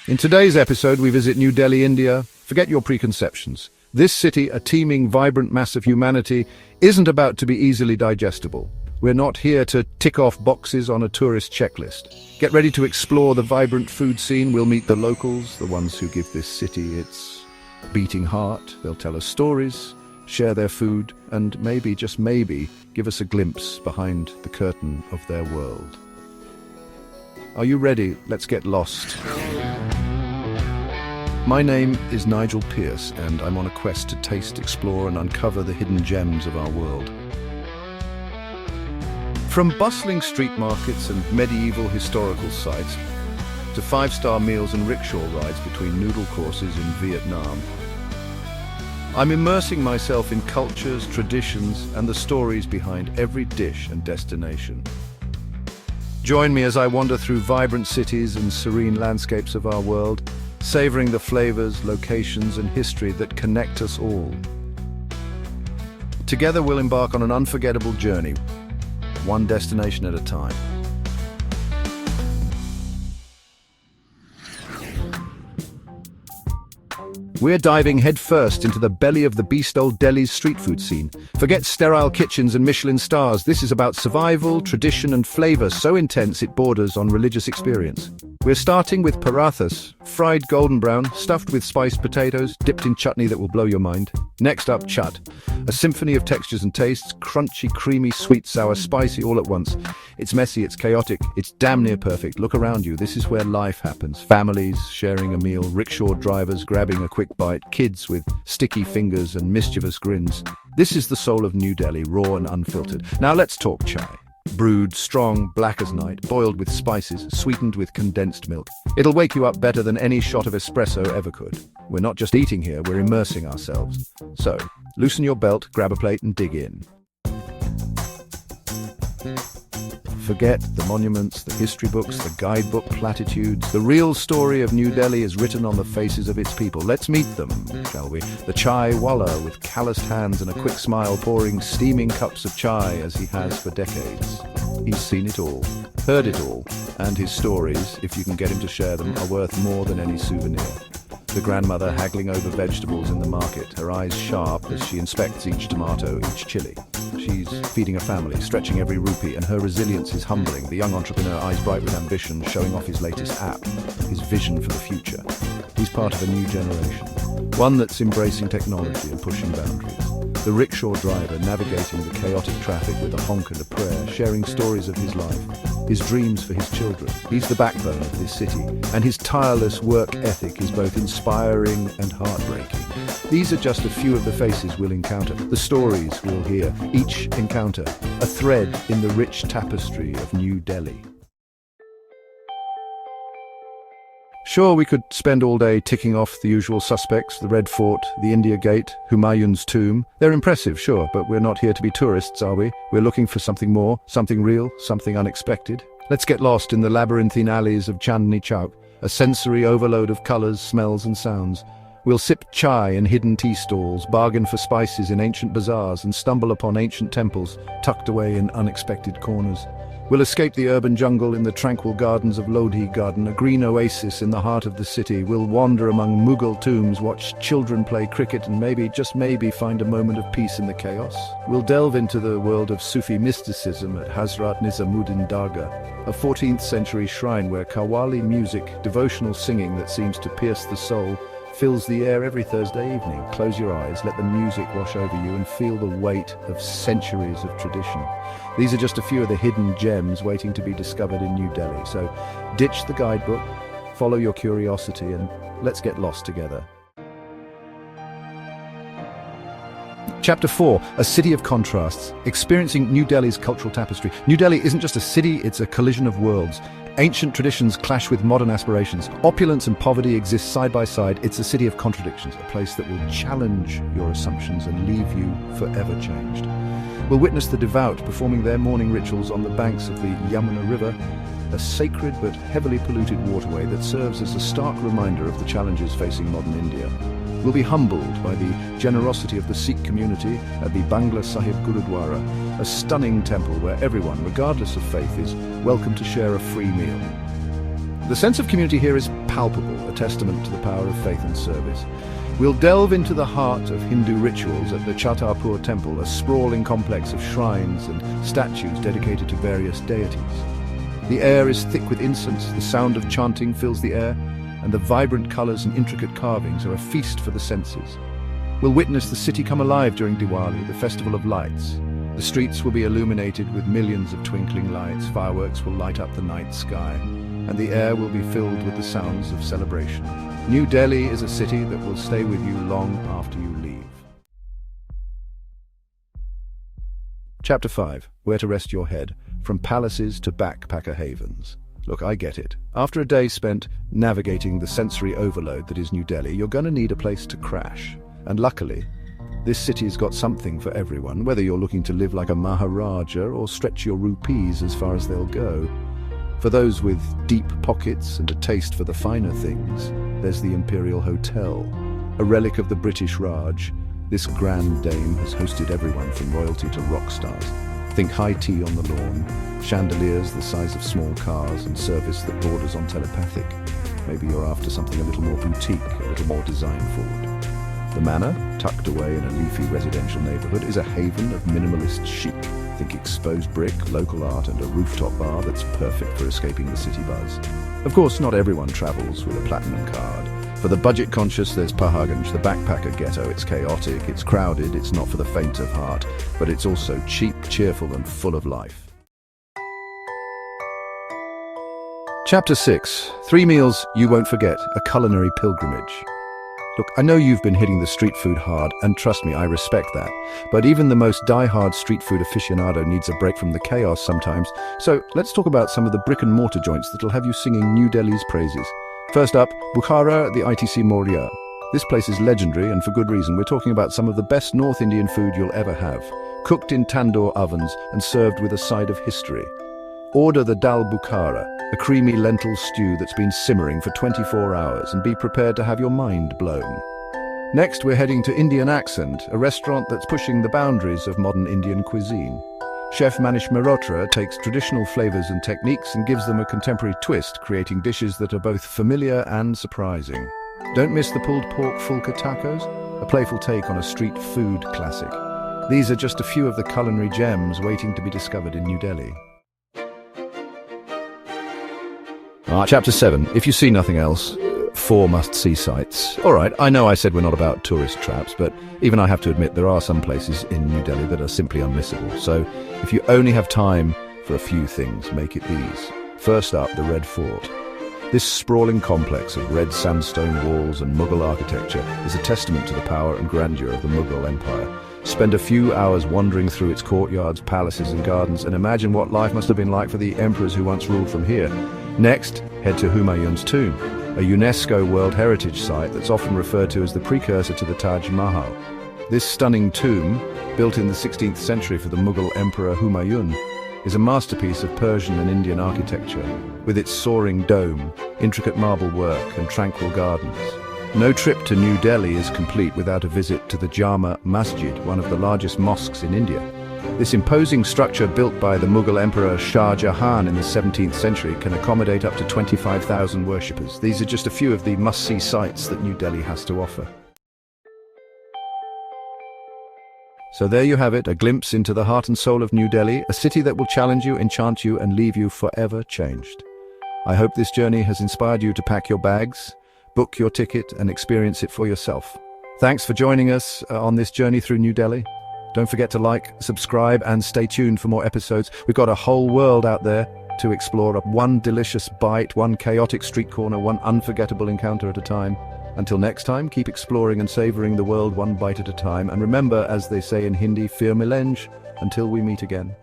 In today's episode, we visit New Delhi, India. Forget your preconceptions. This city, a teeming, vibrant mass of humanity, isn't about to be easily digestible. We're not here to tick off boxes on a tourist checklist. Get ready to explore the vibrant food scene. We'll meet the locals, the ones who give this city its beating heart. They'll tell us stories, share their food, and maybe, just maybe, give us a glimpse behind the curtain of their world. Are you ready? Let's get lost. My name is Nigel Pearce, and I'm on a quest to taste, explore, and uncover the hidden gems of our world. From bustling street markets and medieval historical sites, to five-star meals and rickshaw rides between noodle courses in Vietnam, I'm immersing myself in cultures, traditions, and the stories behind every dish and destination. Join me as I wander through vibrant cities and serene landscapes of our world, savoring the flavors, locations, and history that connect us all. Together we'll embark on an unforgettable journey, one destination at a time. We're diving headfirst into the belly of the beast old Delhi's street food scene. Forget sterile kitchens and Michelin stars. This is about survival, tradition, and flavor so intense it borders on religious experience. We're starting with parathas, fried golden brown, stuffed with spiced potatoes, dipped in chutney that will blow your mind. Next up, chaat, a symphony of textures and tastes, crunchy, creamy, sweet, sour, spicy all at once. It's messy, it's chaotic, it's damn near perfect. Look around you, this is where life happens. Families sharing a meal, rickshaw drivers grabbing a quick bite, kids with sticky fingers and mischievous grins. This is the soul of New Delhi, raw and unfiltered. Now let's talk chai. Brewed, strong, black as night, boiled with spices, sweetened with condensed milk. It'll wake you up better than any shot of espresso ever could. We're not just eating here, we're immersing ourselves. So, loosen your belt, grab a plate and dig in. Forget the monuments, the history books, the guidebook platitudes. The real story of New Delhi is written on the faces of its people. Let's meet them, shall we? The chai wallah with calloused hands and a quick smile pouring steaming cups of chai as he has for decades. He's seen it all, heard it all, and his stories, if you can get him to share them, are worth more than any souvenir. The grandmother haggling over vegetables in the market, her eyes sharp as she inspects each tomato, each chili. She's feeding a family, stretching every rupee, and her resilience is humbling. The young entrepreneur, eyes bright with ambition, showing off his latest app, his vision for the future. He's part of a new generation, one that's embracing technology and pushing boundaries. The rickshaw driver navigating the chaotic traffic with a honk and a prayer, sharing stories of his life, his dreams for his children. He's the backbone of this city, and his tireless work ethic is both inspiring and heartbreaking. These are just a few of the faces we'll encounter, the stories we'll hear, each encounter a thread in the rich tapestry of New Delhi. Sure, we could spend all day ticking off the usual suspects, the Red Fort, the India Gate, Humayun's tomb. They're impressive, sure, but we're not here to be tourists, are we? We're looking for something more, something real, something unexpected. Let's get lost in the labyrinthine alleys of Chandni Chowk, a sensory overload of colors, smells and sounds. We'll sip chai in hidden tea stalls, bargain for spices in ancient bazaars, and stumble upon ancient temples tucked away in unexpected corners. We'll escape the urban jungle in the tranquil gardens of Lodhi Garden, a green oasis in the heart of the city. We'll wander among Mughal tombs, watch children play cricket, and maybe, just maybe, find a moment of peace in the chaos. We'll delve into the world of Sufi mysticism at Hazrat Nizamuddin Dargah, a 14th century shrine where Qawwali music, devotional singing that seems to pierce the soul, fills the air every Thursday evening. Close your eyes, let the music wash over you, and feel the weight of centuries of tradition. These are just a few of the hidden gems waiting to be discovered in New Delhi. So ditch the guidebook, follow your curiosity, and let's get lost together. Chapter 4, a city of contrasts, experiencing New Delhi's cultural tapestry. New Delhi isn't just a city, it's a collision of worlds. Ancient traditions clash with modern aspirations. Opulence and poverty exist side by side. It's a city of contradictions, a place that will challenge your assumptions and leave you forever changed. We'll witness the devout performing their morning rituals on the banks of the Yamuna River, a sacred but heavily polluted waterway that serves as a stark reminder of the challenges facing modern India. We'll be humbled by the generosity of the Sikh community at the Bangla Sahib Gurudwara, a stunning temple where everyone, regardless of faith, is welcome to share a free meal. The sense of community here is palpable, a testament to the power of faith and service. We'll delve into the heart of Hindu rituals at the Chhatarpur temple, a sprawling complex of shrines and statues dedicated to various deities. The air is thick with incense, the sound of chanting fills the air, and the vibrant colors and intricate carvings are a feast for the senses. We'll witness the city come alive during Diwali, the festival of lights. The streets will be illuminated with millions of twinkling lights, fireworks will light up the night sky, and the air will be filled with the sounds of celebration. New Delhi is a city that will stay with you long after you leave. Chapter 5. Where to rest your head, from palaces to backpacker havens. Look, I get it. After a day spent navigating the sensory overload that is New Delhi, you're going to need a place to crash. And luckily, this city's got something for everyone, whether you're looking to live like a Maharaja or stretch your rupees as far as they'll go. For those with deep pockets and a taste for the finer things, there's the Imperial Hotel. A relic of the British Raj, this grand dame has hosted everyone from royalty to rock stars. Think high tea on the lawn, chandeliers the size of small cars, and service that borders on telepathic. Maybe you're after something a little more boutique, a little more design-forward. The Manor, tucked away in a leafy residential neighborhood, is a haven of minimalist chic. Think exposed brick, local art, and a rooftop bar that's perfect for escaping the city buzz. Of course, not everyone travels with a platinum card. For the budget-conscious, there's Paharganj, the backpacker ghetto. It's chaotic, it's crowded, it's not for the faint of heart, but it's also cheap, cheerful, and full of life. Chapter 6. 3 meals you won't forget, a culinary pilgrimage. Look, I know you've been hitting the street food hard, and trust me, I respect that. But even the most die-hard street food aficionado needs a break from the chaos sometimes. So let's talk about some of the brick-and-mortar joints that'll have you singing New Delhi's praises. First up, Bukhara at the ITC Moria. This place is legendary, and for good reason. We're talking about some of the best North Indian food you'll ever have, cooked in tandoor ovens and served with a side of history. Order the Dal Bukhara, a creamy lentil stew that's been simmering for 24 hours, and be prepared to have your mind blown. Next, we're heading to Indian Accent, a restaurant that's pushing the boundaries of modern Indian cuisine. Chef Manish Mehrotra takes traditional flavors and techniques and gives them a contemporary twist, creating dishes that are both familiar and surprising. Don't miss the pulled pork fulka tacos, a playful take on a street food classic. These are just a few of the culinary gems waiting to be discovered in New Delhi. Chapter 7. If you see nothing else, 4 must-see sites. Alright, I know I said we're not about tourist traps, but even I have to admit there are some places in New Delhi that are simply unmissable. So, if you only have time for a few things, make it these. First up, the Red Fort. This sprawling complex of red sandstone walls and Mughal architecture is a testament to the power and grandeur of the Mughal Empire. Spend a few hours wandering through its courtyards, palaces and gardens, and imagine what life must have been like for the emperors who once ruled from here. Next, head to Humayun's tomb, a UNESCO World Heritage Site that's often referred to as the precursor to the Taj Mahal. This stunning tomb, built in the 16th century for the Mughal Emperor Humayun, is a masterpiece of Persian and Indian architecture, with its soaring dome, intricate marble work and tranquil gardens. No trip to New Delhi is complete without a visit to the Jama Masjid, one of the largest mosques in India. This imposing structure built by the Mughal Emperor Shah Jahan in the 17th century can accommodate up to 25,000 worshippers. These are just a few of the must-see sights that New Delhi has to offer. So there you have it, a glimpse into the heart and soul of New Delhi, a city that will challenge you, enchant you, and leave you forever changed. I hope this journey has inspired you to pack your bags, book your ticket, and experience it for yourself. Thanks for joining us on this journey through New Delhi. Don't forget to like, subscribe, and stay tuned for more episodes. We've got a whole world out there to explore, one delicious bite, one chaotic street corner, one unforgettable encounter at a time. Until next time, keep exploring and savoring the world one bite at a time. And remember, as they say in Hindi, fir milenj, until we meet again.